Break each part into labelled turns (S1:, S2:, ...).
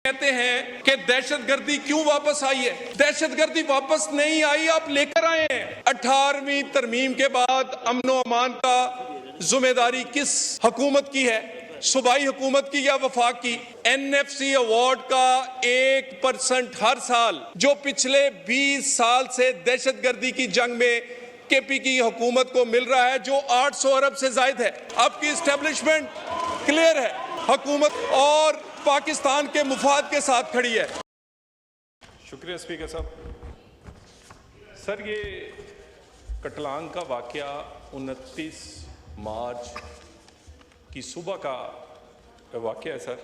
S1: कहते हैं कि दहशतगर्दी क्यों वापस आई है? दहशतगर्दी वापस नहीं आई, आप लेकर आए हैं। 18वीं तरमीम के बाद अमनो अमान का जिम्मेदारी किस हुकूमत की है? सूबाई हुकूमत की या वफाक की? NFC अवार्ड का 1% हर साल जो पिछले 20 साल से दहशतगर्दी की जंग में KP की हुकूमत को मिल रहा है, जो 800 अरब से जायद है। अब की एस्टेब्लिशमेंट क्लियर है, हुकूमत और पाकिस्तान के मुफाद के साथ खड़ी है।
S2: शुक्रिया स्पीकर साहब। सर, ये कटलांग का वाकया 29 मार्च की सुबह का वाकया है सर।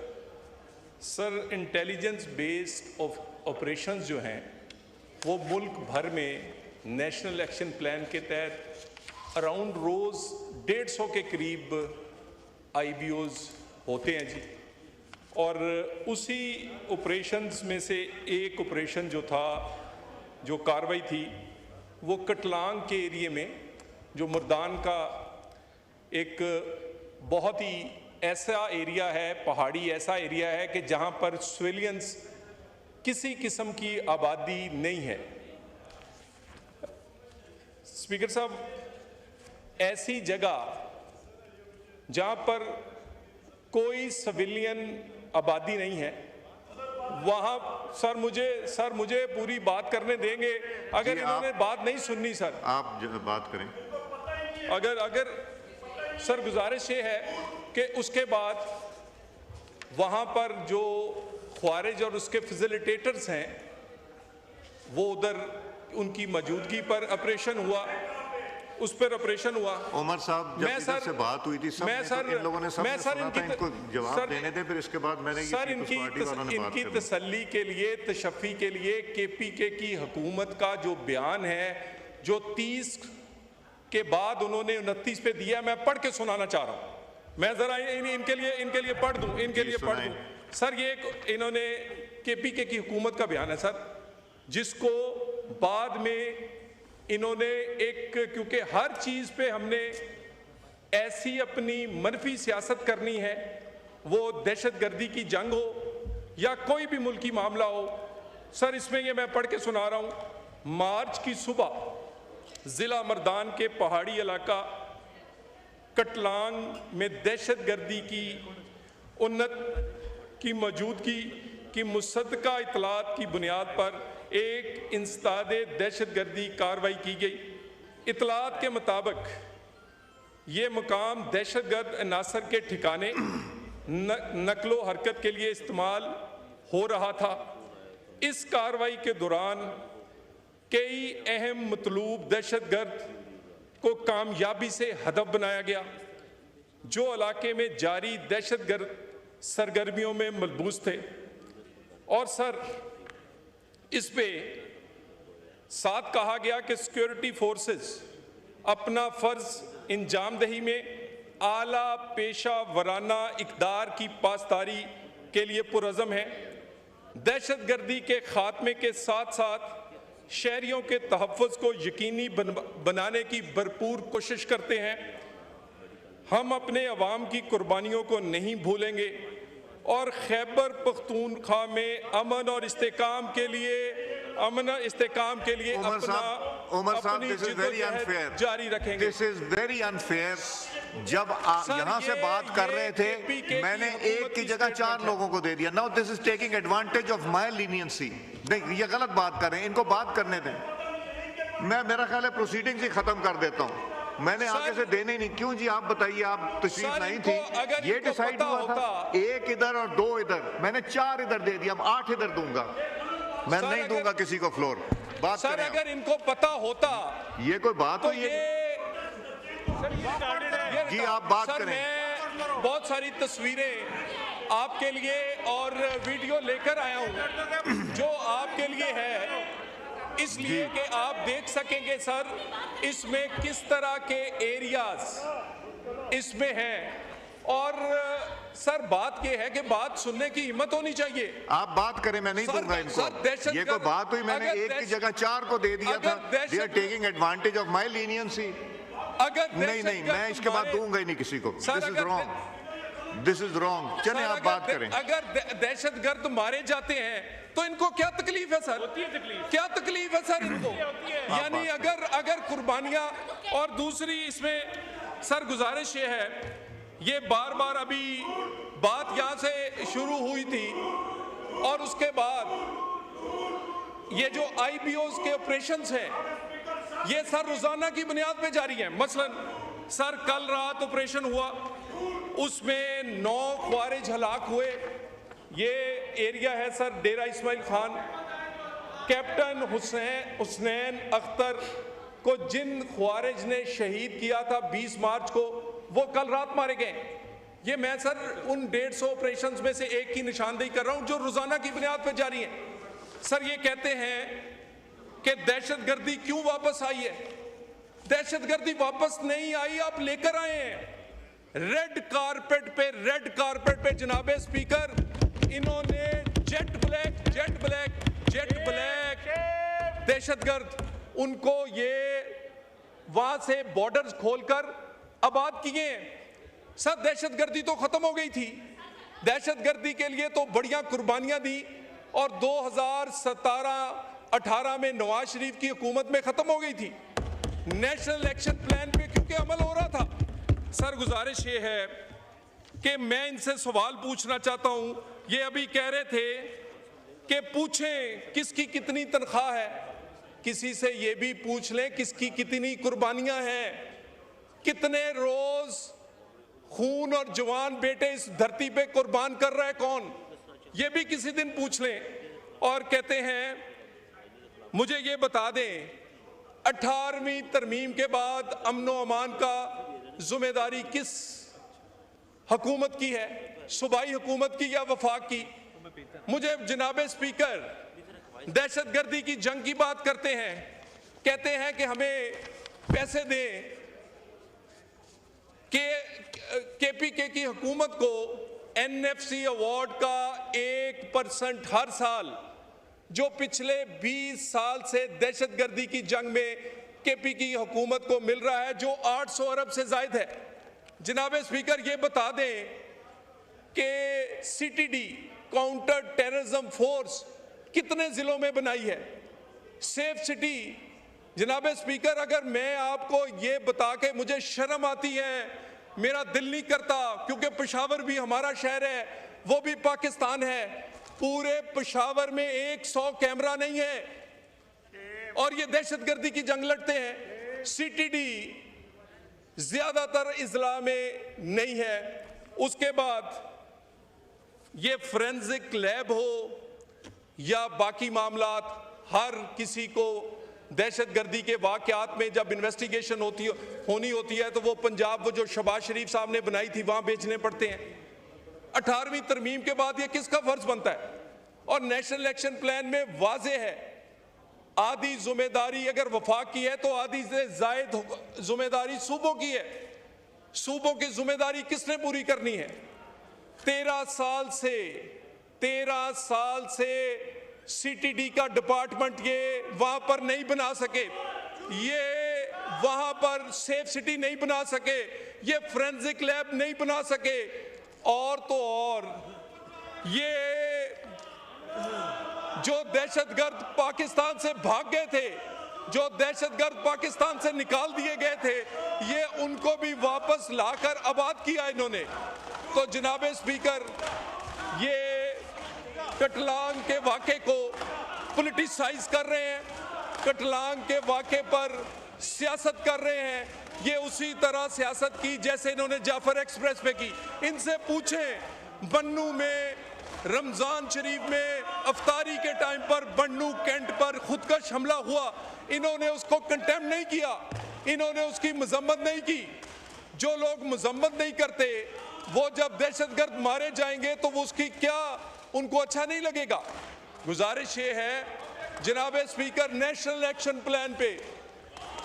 S2: इंटेलिजेंस बेस्ड ऑपरेशंस जो हैं वो मुल्क भर में नेशनल एक्शन प्लान के तहत अराउंड रोज़ 150 के करीब IBOs होते हैं जी। और उसी ऑपरेशंस में से एक ऑपरेशन जो था, जो कार्रवाई थी, वो कटलांग के एरिया में, जो मुर्दान का एक बहुत ही ऐसा एरिया है, पहाड़ी ऐसा एरिया है कि जहाँ पर सिविलियंस किसी किस्म की आबादी नहीं है। स्पीकर साहब, ऐसी जगह जहाँ पर कोई सिविलियन आबादी नहीं है, वहाँ सर मुझे पूरी बात करने देंगे? अगर इन्होंने बात नहीं सुननी सर,
S3: आप जो बात करें।
S2: अगर सर गुजारिश ये है कि उसके बाद वहाँ पर जो ख्वारिज और उसके फैसिलिटेटर्स हैं वो उधर, उनकी मौजूदगी पर ऑपरेशन हुआ, उस पर ऑपरेशन हुआ।
S3: उमर साहब, जब इधर से बात हुई थी, इन लोगों ने सुना था, इनको जवाब देने थे, फिर इसके बाद मैंने
S2: सर इनकी तसल्ली के लिए, तशफ़ी के लिए KPK की हुकूमत का जो बयान है, जो 30 के बाद उन्होंने 29 पे दिया, मैं पढ़ के सुनाना चाह रहा हूँ। मैं जरा इनके लिए पढ़ दूँ। सर, ये इन्होंने KPK की हुकूमत का बयान है सर, जिसको बाद में इन्होंने क्योंकि हर चीज़ पे हमने ऐसी अपनी मनफी सियासत करनी है, वो दहशतगर्दी की जंग हो या कोई भी मुल्की मामला हो। सर, इसमें ये मैं पढ़ के सुना रहा हूँ। मार्च की सुबह ज़िला मर्दान के पहाड़ी इलाका कटलांग में दहशतगर्दी की उन्नत की मौजूदगी की मुसद्दका इतलात की बुनियाद पर एक इंसदादे दहशतगर्दी कार्रवाई की गई। इतलात के मुताबिक ये मुकाम दहशतगर्द अनासर के ठिकाने नकलो हरकत के लिए इस्तेमाल हो रहा था। इस कार्रवाई के दौरान कई अहम मतलूब दहशतगर्द को कामयाबी से हदफ बनाया गया, जो इलाके में जारी दहशतगर्द सरगर्मियों में मलबूस थे। और सर, इस पे साथ कहा गया कि सिक्योरिटी फोर्सेस अपना फ़र्ज इंजामदही में आला पेशा वराना इक़दार की पासदारी के लिए पुरज़म है। दहशतगर्दी के ख़ात्मे के साथ साथ शहरियों के तहफ़्फ़ुज़ को यकीनी बनाने की भरपूर कोशिश करते हैं। हम अपने अवाम की कुर्बानियों को नहीं भूलेंगे और खैबर पख्तूनख्वा में अमन और इस्तेकाम के लिए अपनी जिद्दोजहद जारी रखेंगे।
S3: This is very unfair. जब यहाँ से बात कर रहे थे, मैंने एक की जगह 4 लोगों को दे दिया। Now this is taking advantage of my leniency. नहीं, ये गलत बात कर रहे हैं, इनको बात करने दें। मेरा ख्याल है प्रोसीडिंग्स ही खत्म कर देता हूँ। मैंने आगे से देने नहीं। क्यों जी, आप बताइए, आप तशरीफ नहीं थी, ये डिसाइड हुआ था 1 इधर और 2 इधर, मैंने 4 इधर दे दिया, अब 8 इधर दूंगा। मैं नहीं दूंगा किसी को फ्लोर। बात
S2: सर, अगर इनको पता होता,
S3: ये कोई बात
S2: तो
S3: हुई है जी? आप बात करें।
S2: मैं बहुत सारी तस्वीरें आपके लिए और वीडियो लेकर आया हूं, जो आपके लिए है, इसलिए कि आप देख सकेंगे सर इसमें किस तरह के एरियाज इसमें हैं। और सर, बात यह है कि बात सुनने की हिम्मत होनी चाहिए।
S3: आप बात करें, मैं नहीं दूंगा इनको। ये कोई बात हुई? मैंने एक की जगह 4 को दे दिया था। They are taking advantage of my leniency. नहीं, मैं इसके बाद दूंगा ही नहीं किसी को। This is wrong. This is wrong. चले आप बात करें।
S1: अगर दहशतगर्द मारे जाते हैं तो इनको क्या तकलीफ है सर? क्या तकलीफ है सर इनको? यानी अगर कुर्बानियां, और दूसरी इसमें सर गुजारिश ये है, ये बार बार अभी बात यहां से शुरू हुई थी और उसके बाद ये जो IBOs के ऑपरेशंस हैं ये सर रोजाना की बुनियाद पे जारी है। मसलन सर कल रात ऑपरेशन हुआ, उसमें 9 ख्वारिज हलाक हुए। ये एरिया है सर डेरा इस्माइल खान। कैप्टन हुसैन अख्तर को जिन ख्वारिज ने शहीद किया था 20 मार्च को, वो कल रात मारे गए। ये मैं सर उन 150 ऑपरेशंस में से एक की निशानदेही कर रहा हूं जो रोजाना की बुनियाद पर जारी है। सर ये कहते हैं कि दहशतगर्दी क्यों वापस आई है? दहशतगर्दी वापस नहीं आई, आप लेकर आए हैं। रेड कारपेट पे जनाबे स्पीकर, इन्होंने जेट ब्लैक दहशतगर्द, उनको ये वहां से बॉर्डर्स खोलकर आबाद किए हैं। सर दहशतगर्दी तो खत्म हो गई थी, दहशतगर्दी के लिए तो बढ़िया कुर्बानियां दी और 2017-18 में नवाज शरीफ की हुकूमत में खत्म हो गई थी। नेशनल एक्शन प्लान पे क्योंकि अमल हो रहा था। सर गुजारिश ये है कि मैं इनसे सवाल पूछना चाहता हूं। ये अभी कह रहे थे कि पूछें किसकी कितनी तनख्वाह है, किसी से ये भी पूछ लें किसकी कितनी कुर्बानियां हैं, कितने रोज खून और जवान बेटे इस धरती पे कुर्बान कर रहा है कौन, ये भी किसी दिन पूछ लें। और कहते हैं मुझे ये बता दें 18वीं तरमीम के बाद अमन व अमान का जिम्मेदारी किस हुकूमत की है, सूबाई हुकूमत की या वफाक की? मुझे जनाबे स्पीकर दहशतगर्दी की जंग की बात करते हैं, कहते हैं कि हमें पैसे दें। KPK की हुकूमत को NFC अवार्ड का 1% हर साल जो पिछले 20 साल से दहशतगर्दी की जंग में KPK की हुकूमत को मिल रहा है, जो 800 अरब से जायद है। जनाबे स्पीकर ये बता दें कि CTD काउंटर टेररिज्म फोर्स कितने जिलों में बनाई है? सेफ सिटी, जनाबे स्पीकर अगर मैं आपको ये बता के मुझे शर्म आती है, मेरा दिल नहीं करता, क्योंकि पेशावर भी हमारा शहर है, वो भी पाकिस्तान है। पूरे पेशावर में 100 कैमरा नहीं है और ये दहशतगर्दी की जंग लड़ते हैं। CTD ज्यादातर इजला में नहीं है। उसके बाद ये फोरेंसिक लैब हो या बाकी मामलात, हर किसी को दहशतगर्दी के वाकयात में जब इन्वेस्टिगेशन होनी होती है तो वो पंजाब, वो जो शहबाज शरीफ साहब ने बनाई थी, वहां भेजने पड़ते हैं। 18वीं तरमीम के बाद ये किसका फर्ज बनता है? और नेशनल एक्शन प्लान में वाजे है आधी जिम्मेदारी अगर वफाक की है तो आधी से जायद जिम्मेदारी सूबों की है। सूबों की जिम्मेदारी किसने पूरी करनी है? 13 साल से CTD का डिपार्टमेंट ये वहां पर नहीं बना सके, ये वहां पर सेफ सिटी नहीं बना सके, ये फोरेंसिक लैब नहीं बना सके, और तो और ये जो दहशतगर्द पाकिस्तान से भाग गए थे, जो दहशतगर्द पाकिस्तान से निकाल दिए गए थे, ये उनको भी वापस लाकर आबाद किया इन्होंने। तो जनाबे स्पीकर ये कटलांग के वाक़े को पॉलिटिसाइज कर रहे हैं, कटलांग के वाक़े पर सियासत कर रहे हैं। ये उसी तरह सियासत की जैसे इन्होंने जाफर एक्सप्रेस पे की। इनसे पूछें बन्नू में, रमजान शरीफ में अफ्तारी के टाइम पर बन्नू कैंट पर खुदकश हमला हुआ, इन्होंने उसको कंटेम नहीं किया, इन्होंने उसकी मजम्मत नहीं की। जो लोग मजम्मत नहीं करते वो जब दहशतगर्द मारे जाएंगे तो वो उसकी क्या, उनको अच्छा नहीं लगेगा। गुजारिश ये है जनाबे स्पीकर, नेशनल एक्शन प्लान पे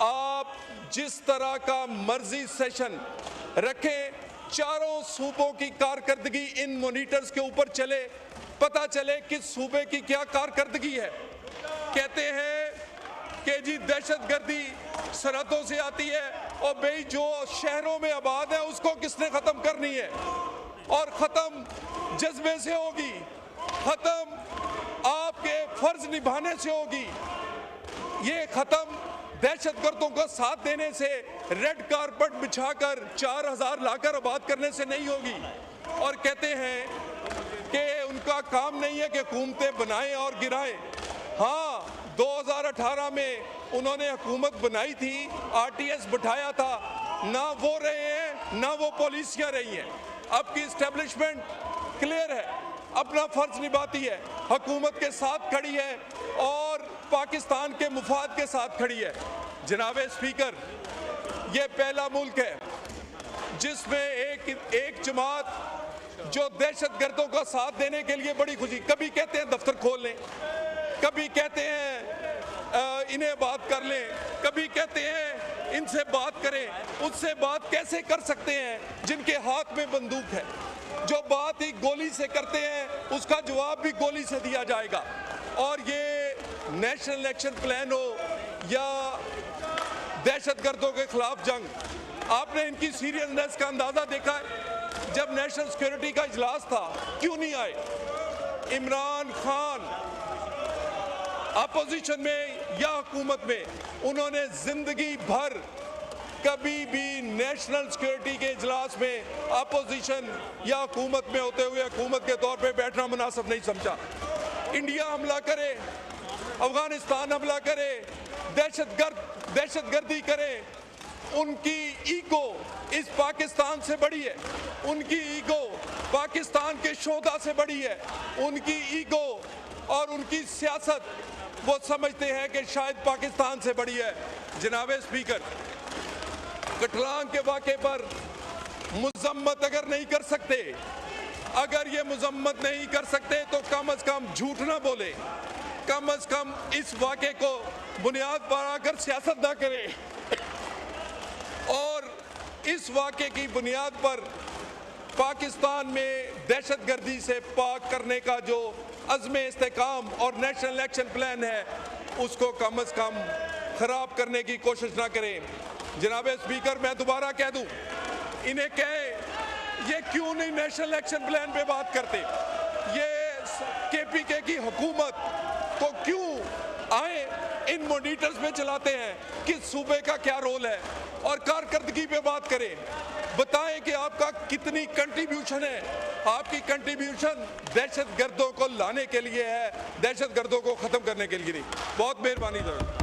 S1: आप जिस तरह का मर्जी सेशन रखें, चारों सूबों की कारकर्दगी इन मॉनिटर्स के ऊपर चले, पता चले किस सूबे की क्या कारकर्दगी है। कहते हैं कि जी दहशतगर्दी सरहदों से आती है और भाई जो शहरों में आबाद है उसको किसने खत्म करनी है। और खत्म जज्बे से होगी, खत्म आपके फर्ज निभाने से होगी, ये खत्म दहशतगर्दों का साथ देने से, रेड कारपेट बिछाकर 4000 लाकर आबाद करने से नहीं होगी। और कहते हैं कि उनका काम नहीं है कि हुकूमतें बनाएं और गिराएं। हाँ, 2018 में उन्होंने हुकूमत बनाई थी, आरटीएस बिठाया था, ना वो रहे हैं ना वो पॉलिसियां रही हैं। अब की इस्टेब्लिशमेंट क्लियर है, अपना फर्ज निभाती है, हुकूमत के साथ खड़ी है और पाकिस्तान के मुफाद के साथ खड़ी है। जनाब स्पीकर, ये पहला मुल्क है जिसमें एक जमात जो दहशतगर्दों का साथ देने के लिए बड़ी खुशी, कभी कहते हैं दफ्तर खोल लें, कभी कहते हैं इन्हें बात कर लें, कभी कहते हैं इनसे बात करें। उससे बात कैसे कर सकते हैं जिनके हाथ में बंदूक है? जो बात ही गोली से करते हैं उसका जवाब भी गोली से दिया जाएगा। और ये नेशनल एक्शन प्लान हो या दहशतगर्दों के खिलाफ जंग, आपने इनकी सीरियसनेस का अंदाजा देखा है। जब नेशनल सिक्योरिटी का इजलास था, क्यों नहीं आए? इमरान खान अपोजिशन में या हुकूमत में, उन्होंने जिंदगी भर कभी भी नेशनल सिक्योरिटी के इजलास में अपोजिशन या हुकूमत में होते हुए हुकूमत के तौर पे बैठना मुनासिब नहीं समझा। इंडिया हमला करे, अफगानिस्तान हमला करे, दहशतगर्दी करे, उनकी ईगो इस पाकिस्तान से बड़ी है, उनकी ईगो पाकिस्तान के शोधा से बड़ी है, उनकी ईगो और उनकी सियासत वो समझते हैं कि शायद पाकिस्तान से बड़ी है। जनाब स्पीकर, कटलांग के वाक़े पर मुज़म्मत अगर नहीं कर सकते, अगर ये मुज़म्मत नहीं कर सकते तो कम से कम झूठ ना बोले, कम से कम इस वाक़े को बुनियाद बनाकर सियासत ना करें और इस वाक़े की बुनियाद पर पाकिस्तान में दहशतगर्दी से पाक करने का जो अज़्म इस्तेकाम और नेशनल एक्शन प्लान है उसको कम से कम ख़राब करने की कोशिश ना करें। जनाब स्पीकर, मैं दोबारा कह दूं, इन्हें कहें ये क्यों नहीं नेशनल एक्शन प्लान पे बात करते, ये केपीके की हुकूमत को क्यों आए इन मॉनिटर्स में चलाते हैं कि सूबे का क्या रोल है और कारकर्दगी पे बात करें। बताएं कि आपका कितनी कंट्रीब्यूशन है। आपकी कंट्रीब्यूशन दहशतगर्दों को लाने के लिए है, दहशतगर्दों को ख़त्म करने के लिए नहीं। बहुत मेहरबानी।